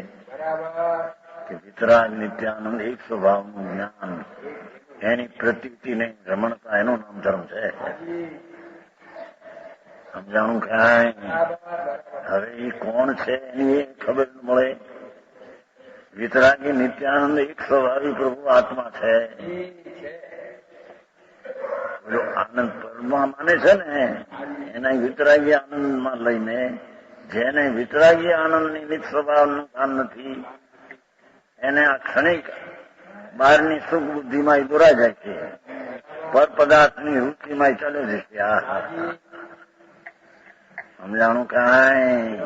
કે વિતરાગ નિત્યાનંદ એક સ્વભાવનું જ્ઞાન, એની પ્રતીતિ નહીં, રમણતા, એનું નામ ધર્મ છે. સમજાણું કાંઈ? હવે એ કોણ છે એની એ ખબર ન મળે. વિતરાગી નિત્યાનંદ એક સ્વભાવી પ્રભુ આત્મા છે. આનંદ પરમા માને છે ને એના વિતરાગી આનંદમાં લઈને, જેને વિતરાગી આનંદની નિત સ્વભાવનું કામ નથી એને આ ક્ષણિક બહારની સુખ બુદ્ધિમાં દોરા જાય છે, પર પદાર્થની રૂચિમાં ચાલે છે. સમજાણું કાંઈ?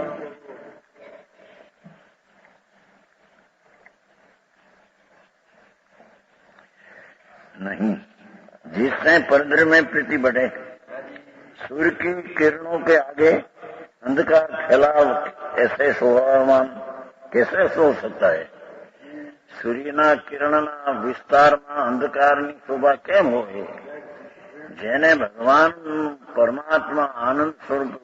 नहीं. जिससे परद्र में प्रीति बढ़े, सूर्य की किरणों के आगे अंधकार फैला ऐसे स्वभावमान कैसे सो सकता है? સૂર્યના કિરણના વિસ્તારમાં અંધકારની શોભા કેમ હોય? જેને ભગવાન પરમાત્મા આનંદ સ્વરૂપ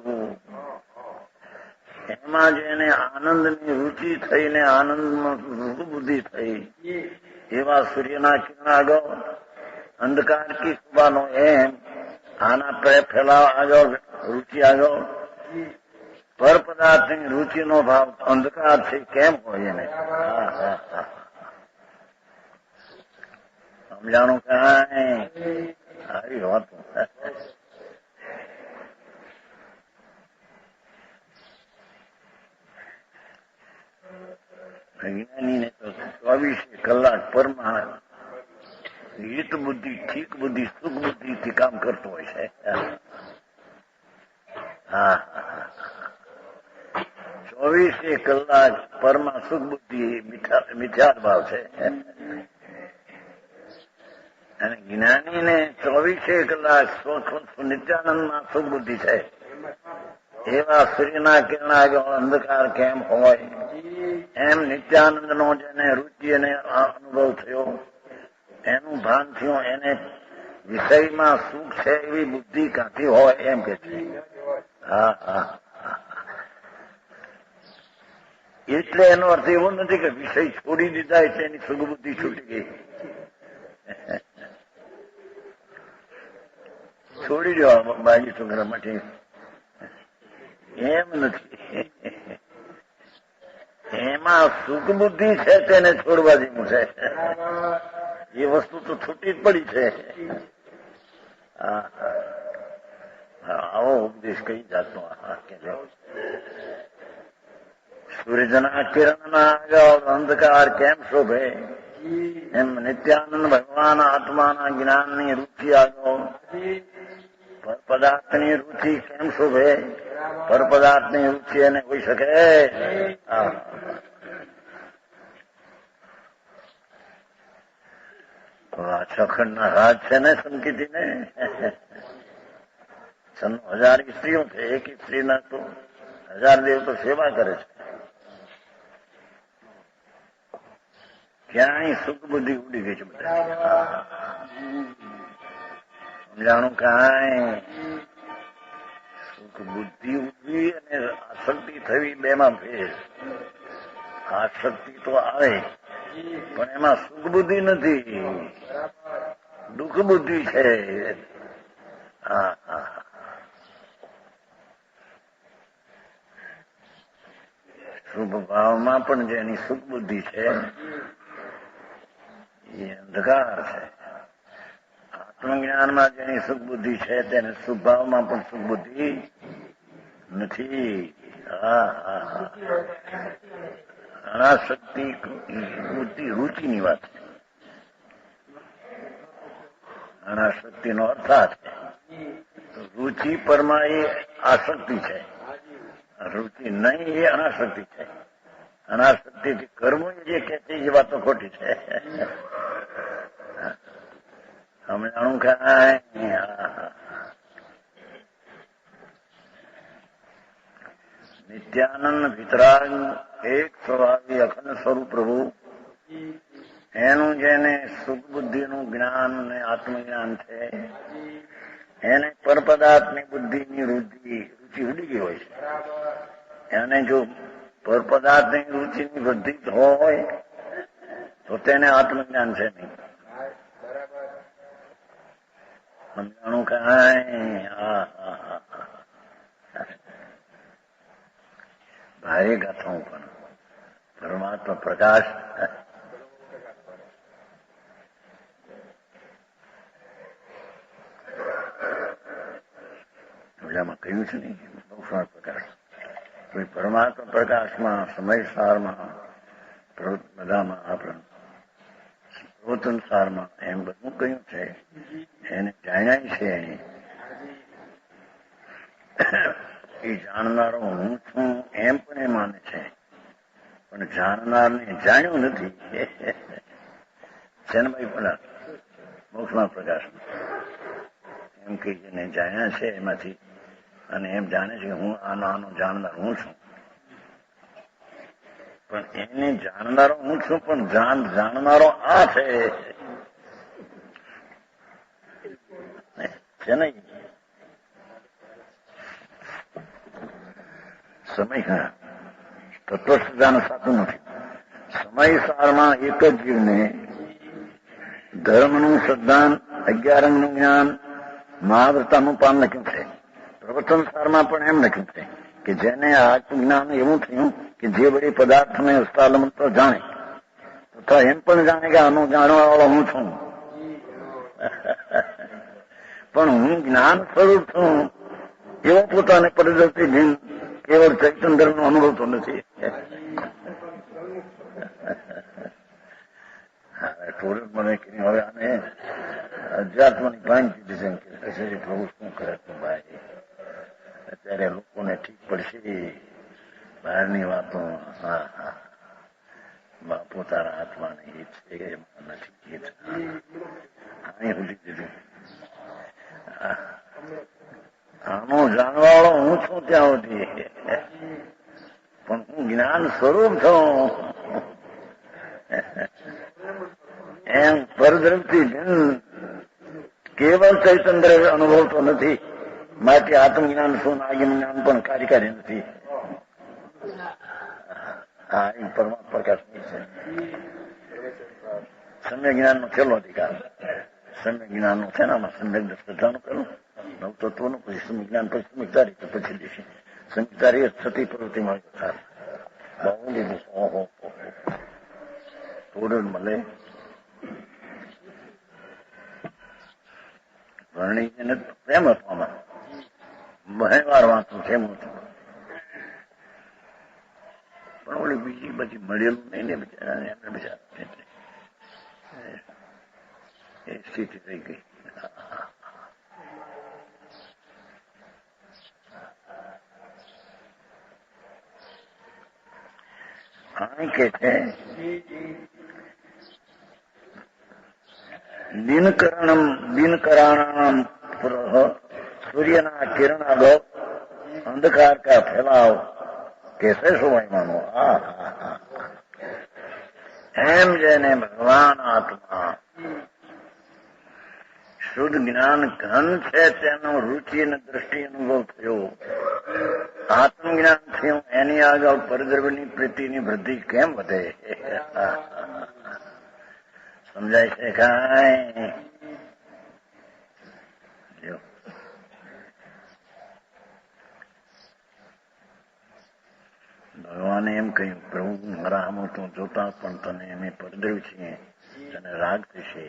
એમાં જેને આનંદની રુચિ થઈને આનંદમાં બુદ્ધિ થઈ, એવા સૂર્યના કિરણ આગળ અંધકાર કી શોભાનો એમ આના ફેલાવ આગળ રુચિ આગળ પર પદાર્થની રુચિનો ભાવ અંધકાર છે કેમ હોય એને? સમજાણું કાંઈ? આવી વાત. વિજ્ઞાનીને તો 24 કલાક પરમાં હિત બુદ્ધિ, ઠીક બુદ્ધિ, સુખ બુદ્ધિથી કામ કરતો હોય છે. હા, 24 કલાક પરમાં સુખ બુદ્ધિ મિથ્યા ભાવ છે. અને જ્ઞાનીને 24 કલાક નિત્યાનંદમાં સુખ બુદ્ધિ છે. એવા સૂર્યના કિરણ આગળ અંધકાર કેમ હોય? એમ નિત્યાનંદનો જેને રુચિ અને અનુભવ થયો, એનું ભાન થયું, એને વિષયમાં સુખ છે એવી બુદ્ધિ કાંથી હોય એમ કે છે. હા હા. એટલે એનો અર્થ એવો નથી કે વિષય છોડી દીધા એટલે એની સુખ બુદ્ધિ છૂટી ગઈ. છોડી દો બાજી છોકરા માટે, એમ નથી. એમાં સુખ બુદ્ધિ છે તેને છોડવા જેવું છે. એ વસ્તુ તો છૂટી જ પડી છે. આવો ઉપદેશ કઈ જાતનો? સૂર્યના કિરણના આગળ અંધકાર કેમ શોભે, એમ નિત્યાનંદ ભગવાન આત્માના જ્ઞાનની રુચિ આગળ પર પદાર્થની રુચિ કેમ શોભે? પર પદાર્થની રુચિ એને હોઈ શકે? છખંડના રાજ છે ને સંકિતીને. 1000 સ્ત્રીઓ છે, એક સ્ત્રીના તો 1000 દેવ તો સેવા કરે છે. ક્યાંય સુખ બુદ્ધિ ઉડી ગઈ છે બધા. સમજાણું કાંઈ? સુખ બુદ્ધિ ઉડવી અને આસક્તિ થવી બેમાં ફેર. આસક્તિ તો આવે પણ એમાં સુખ બુદ્ધિ નથી, દુઃખ બુદ્ધિ છે. હા હા. શુભ ભાવમાં પણ જેની સુખ બુદ્ધિ છે એ અંધકાર છે. આત્મજ્ઞાનમાં જેની સુખ બુદ્ધિ છે તેને શુભ ભાવમાં પણ સુખ બુદ્ધિ નથી. અનાશક્તિ બુદ્ધિ રુચિની વાત છે. અનાશક્તિનો અર્થ આ છે, રુચિ પરમાં એ આસક્તિ છે, રુચિ નહીં એ અનાશક્તિ છે. અનાસક્તિથી કરવું જે કે છે એ વાતો ખોટી છે. સમજાણું કાંઈ? નિત્યાનંદ વિતરાગ એક સ્વભાવી અખંડ સ્વરૂપ પ્રભુ એનું જેને સુખ બુદ્ધિનું જ્ઞાન અને આત્મજ્ઞાન છે એને પરપદાર્થની બુદ્ધિની રુચિ ઉડી ગઈ હોય છે. એને જો પરપદાર્થની રુચિની વૃદ્ધિ હોય તો તેને આત્મજ્ઞાન છે નહીં. સમજાણું કાંઈ? ભારે ગાથા પણ પરમાત્મા પ્રકાશ ઓલામાં કહ્યું છે ને બહુ પ્રકાશ પરમાત્મા પ્રકાશમાં સમયસારમાં બધામાં આપણા પ્રવચન સારમાં એમ બધું કહ્યું છે. એને જાણ્યા છે એ જાણનારો હું છું એમ પણ એ માને છે, પણ જાણનારને જાણ્યું નથી. જન્મય પેલા મોક્ષમાં પ્રકાશ એમ કે જેને જાણ્યા છે એમાંથી અને એમ જાણે છે હું આનો જાણનાર હું છું. પણ એને જાણનારો હું છું, પણ જાણનારો આ છે નહીં. સમય તત્વસ્થાન સાચું નથી. સમયસારમાં એક જ જીવને ધર્મનું શ્રદ્ધાન, 11 અંગનું જ્ઞાન, મહાવ્રતાનું પાન લખ્યું છે. પ્રવચન સારમાં પણ એમ લખ્યું છે કે જેને આત્મજ્ઞાન એવું થયું કે જે બધી પદાર્થને હસ્તાલમંત્ર જાણે તથા એમ પણ જાણે કે આનું જાણવા વાળો હું છું. પણ હું જ્ઞાન સ્વરૂપ છું એવો પોતાને પરિવર્તિત કેવળ ચૈતન્ય નો અનુભવ તો નથી. મને હવે આને અધ્યાત્મની ભાંગી દીધી છે. પ્રભુ શું કરે તું ભાઈ? અત્યારે લોકોને ઠીક પડશે બહારની વાતો. પોતાના હાથમાં એ છે નથી અહીં ભૂલી દીધું. આનો જાણવાળો હું છું ત્યાં સુધી, પણ હું જ્ઞાન સ્વરૂપ છું એમ પરદ્રવથી કેવળ ચૈતન્ય અનુભવતો નથી. માટે આત્મજ્ઞાન શું આગમ જ્ઞાન પણ કાર્યકારી નથી. હા, એ પરમાત્મા પ્રકાશ નહીં છે. સમ્ય જ્ઞાન નો છેલ્લો અધિકાર. સમ્ય જ્ઞાન નું છે ને આમાં સમ્યક દ્રષ્ટાનું પેલું નવતત્વનું, પછી સમિજ્ઞાન, પછી સમિકતારી, પછી દેશી સમિકતારી થતી પ્રવૃત્તિમાં બહુ લીધું. ઓહો થોડું મળે વર્ણી પ્રેમ હતો આમાં. બહે વાર વાંચું છે એમ હતું, પણ ઓલી બીજી બધી મળેલું નહીં ને બિચારા એમને બિચારા એ સ્થિતિ થઈ ગઈ. કે છે દિનકરાણામ સૂર્યના કિરણાદો અંધકાર કા ફેલાવ કેસે સમયમાંનો. એમ જેને ભગવાન આત્મા શુદ્ધ જ્ઞાન ઘન છે તેનો રુચિ અને દ્રષ્ટિ અનુભવ થયો, આત્મજ્ઞાન થયું, એની આગળ પરદ્રવ્યની પ્રીતિની વૃદ્ધિ કેમ વધે? સમજાય છે કાંઈ? ભગવાને એમ કહ્યું, પ્રભુ મારા આમ તો જોતા પણ તને અમે પરદ્રવ્ય છીએ, તને રાગ થશે,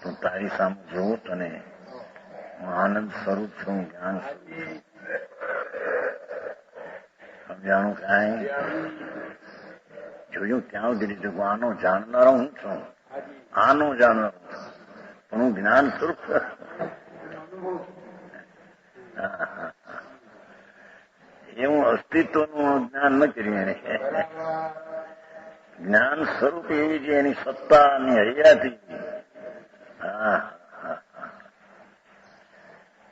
તો તારી સામે જોવું તને હું આનંદ સ્વરૂપ છું, જ્ઞાન સ્વરૂપ છું. સમજાણું કાંઈ? જોયું ત્યાં સુધી લીધું. આનો જાણનારો હું છું, આનો જાણનારો છું, પણ હું જ્ઞાન સ્વરૂપ. એવું અસ્તિત્વનું જ્ઞાન ન કર્યું એને. જ્ઞાન સ્વરૂપ એવી છે એની સત્તા અને હૈયાથી. હા,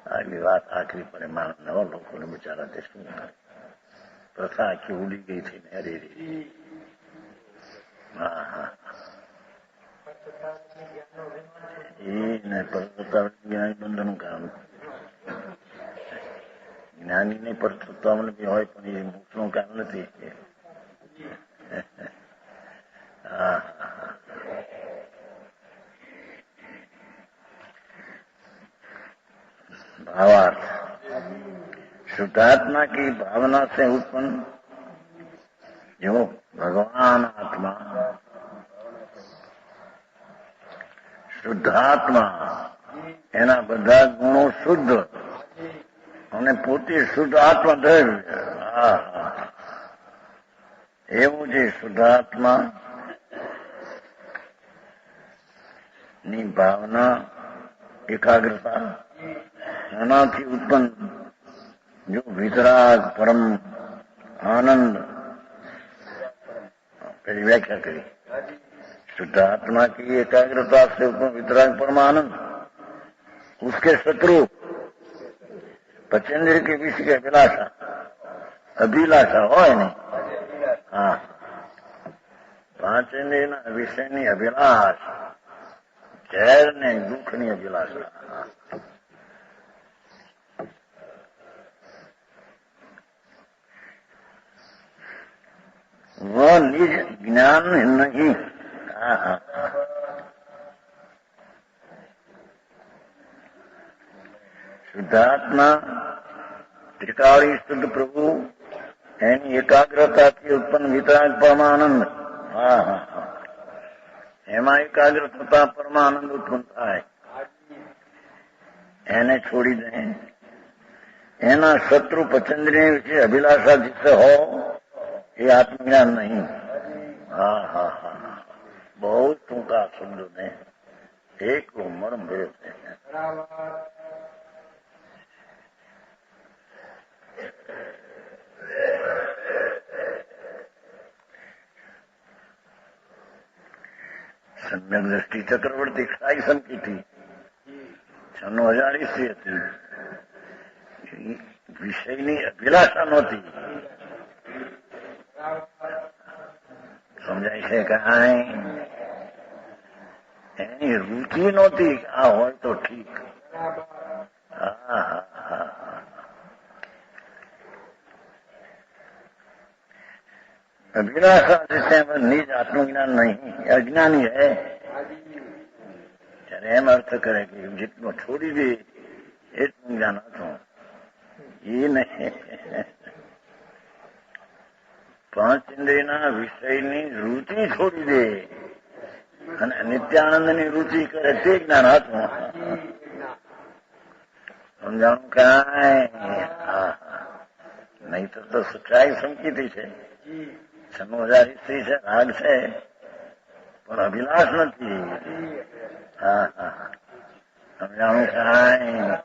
આગલી વાત આખરી પરિમાણ નવા લોકોને બિચારા તે શું પ્રથા આખી ઉડી ગઈ છે ને. અરે રે. હા હા, એને જ્ઞાની બંધનું કારણ. જ્ઞાની ને પરતત્વને બી હોય પણ એ મોક્ષનું કારણ નથી. હા, भावार्थ शुद्धात्मा की भावना से उत्पन्न जो भगवान आत्मा, શુદ્ધાત્મા એના બધા ગુણો શુદ્ધ અને પોતે શુદ્ધ આત્મદ્રવ્ય. એવું છે શુદ્ધાત્મા ની ભાવના, એકાગ્રતા, એનાથી ઉત્પન્ન જો વિતરાગ પરમ आनंद. पहली व्याख्या करी, शुद्ध आत्मा की एकाग्रता से उत्पन्न वितराग परमानंद, उसके शत्रु पचेंद्र के विषय की अभिलाषा, अभिलाषा हो नहीं. हाँ, પાંચેન્દ્રિયના વિષયની અભિલાષ, ઝેર ને દુઃખની અભિલાષા. वो निज ज्ञान नहीं. શુદ્ધાત્મા ત્રિકાળી શુદ્ધ પ્રભુ એની એકાગ્રતાથી ઉત્પન્ન વિતરાગ પરમાનંદ. હા હા હા, એમાં એકાગ્ર થતા પરમાનંદ ઉત્પન્ન થાય. એને છોડી દે. એના શત્રુ પચંદ્રી વિશે અભિલાષા જીતે હો એ આત્મજ્ઞાન નહીં. હા હા હા, બહુ ટૂંકા શબ્દો ને એક મર્મ ભર્યો છે. સમ્યક દ્રષ્ટિ ચક્રવર્તી ક્ષાઈ સંકી હતી, 96,000 ઈસવી હતી. વિષયની અભિલાષા નહોતી. સમજાય છે કાંઈ? એની રુચિ નહોતી. આ હોય તો ઠીક. હા હા હા, अभिलाषा जिससे निज आत्मज्ञान नहीं, अज्ञानी है. ત્યારે એમ અર્થ કરે કે જેટલો છોડી દે એટલું જ્ઞાન હતું. એ નહીં. પાંચ ઇન્દ્રિયના વિષયની રુચિ છોડી દે અને નિત્યાનંદની રુચિ કરે તે જ્ઞાન હતું. સમજાણું કાંઈ? નહીં તો સચ્ચાઈ સંકિતી છે. 96,000 ઈસવી છે, રાગ છે, પણ અભિલાષ નથી. હા હા, સમજાણું કાંઈ?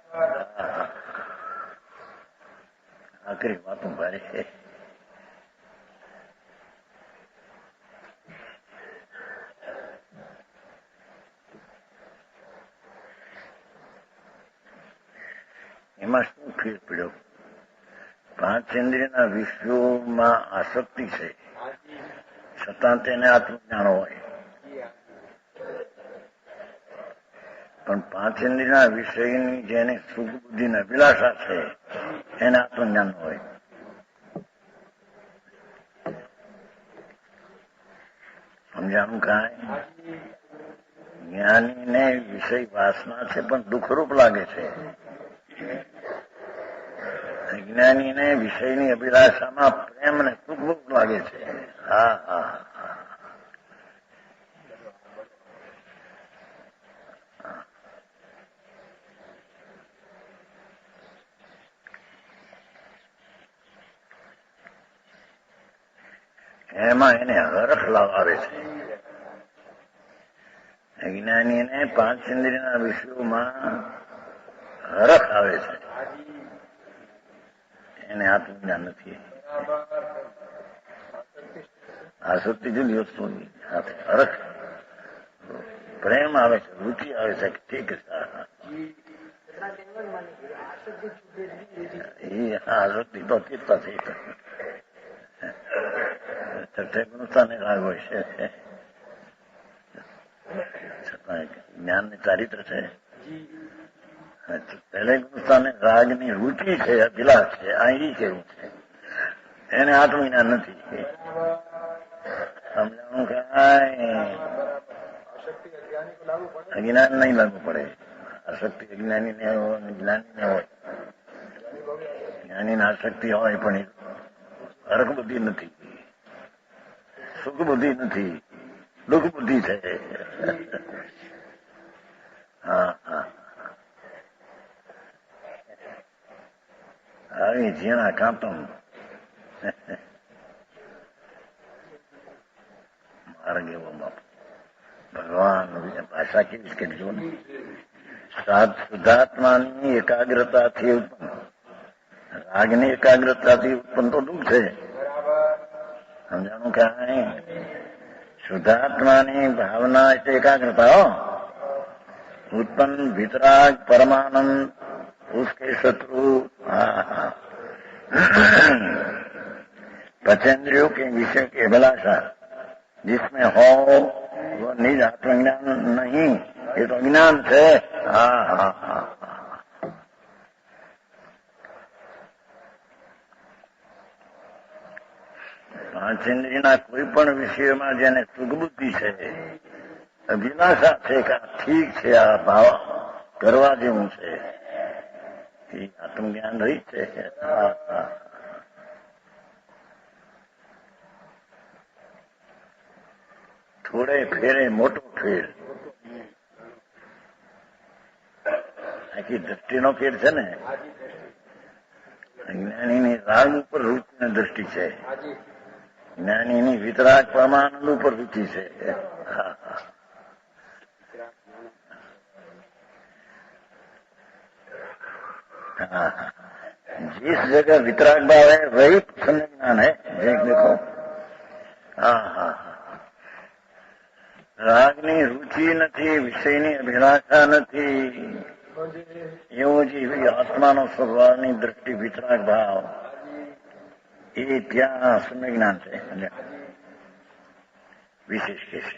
આખરી વાતું ભારે છે. એમાં શું ફેર પડ્યો? પાંચ ઇન્દ્રિયના વિષયોમાં આસક્તિ છે, છતાં તેને આત્મજ્ઞાન હોય. પણ પાંચ ઇન્દ્રિયના વિષયની જેને સુખ બુદ્ધિની અભિલાષા છે એને આત્મજ્ઞાન હોય. સમજાણું કાંઈ? જ્ઞાનીને વિષય વાસના છે પણ દુઃખરૂપ લાગે છે. જ્ઞાનીને વિષયની અભિલાષામાં પ્રેમ ને સુખરૂપ લાગે છે. હા હા, એમાં એને હરખ આવે છે. જ્ઞાનીને પાંચ ઇન્દ્રિયના વિષયોમાં હરખ આવે છે. એને આત્મજ્ઞાન નથી. આસક્તિ જુદી વસ્તુ સાથે હરખ પ્રેમ આવે છે, રુચિ આવે છે કે ઠીક છે. એ આસક્તિ તો ચિત્તા થઈ છઠ્ઠે ગુણસ્થાને રાગ હોય છે, છતાં જ્ઞાનની ચારિત્ર છે. પહેલે ગુણસ્થાને રાગની રુચિ છે, અભિલાષ છે. આ ઈ કેવું છે, એને આત્મજ્ઞાન નથી. સમજાણું કે અજ્ઞાન નહીં લાગુ પડે. આસક્તિ અજ્ઞાની ને હોય, જ્ઞાની ને હોય. જ્ઞાની ને આસક્તિ હોય પણ એ હરક બુદ્ધિ નથી, સુખ બુદ્ધિ નથી, દુઃખ બુદ્ધિ છે. હા હા, આવી ઝીણા કાંતમ માર્ગ એવો બાપ ભગવાન ભાષા કેવી કે જો ને શુદ્ધાત્માની એકાગ્રતાથી ઉત્પન્ન, રાગની એકાગ્રતાથી ઉત્પન્ન તો દુઃખ છે. સમજાણું ક્યાં? શુદ્ધાત્માની ભાવના એટલે એકાગ્રતા उत्पन्न वितराग परमानंद उसके शत्रु पंचेंद्रियों के विषय की अभिलाषा जिसमें हो वो निज आत्मज्ञान नहीं, ये तो ज्ञान છે. હા હા હા, પાંચેન્દ્રિયના કોઈ પણ વિષયમાં જેને સુખબુદ્ધિ છે, અભિલાષા છે કે ઠીક છે, આ ભાવ કરવા જેવું છે, એ આત્મજ્ઞાન રહી છે. થોડે ફેરે મોટો ફેર, આખી દ્રષ્ટિનો ફેર છે ને. જ્ઞાનીની રાગ ઉપર રુચિની દ્રષ્ટિ છે, જ્ઞાનીની વિતરાગ પરમાનંદ ઉપર રુચિ છે. जिस जगह वितराग भाव है वही प्रसन्न ज्ञान है. देखो, हाँ हाँ, રાગની રુચિ નથી, વિષયની અભિલાષા નથી, એવો જે આત્માનો સ્વભાવની દ્રષ્ટિ વિતરાગ ભાવ, એ ત્યાં સમ્યક જ્ઞાન છે. વિશેષ કે છે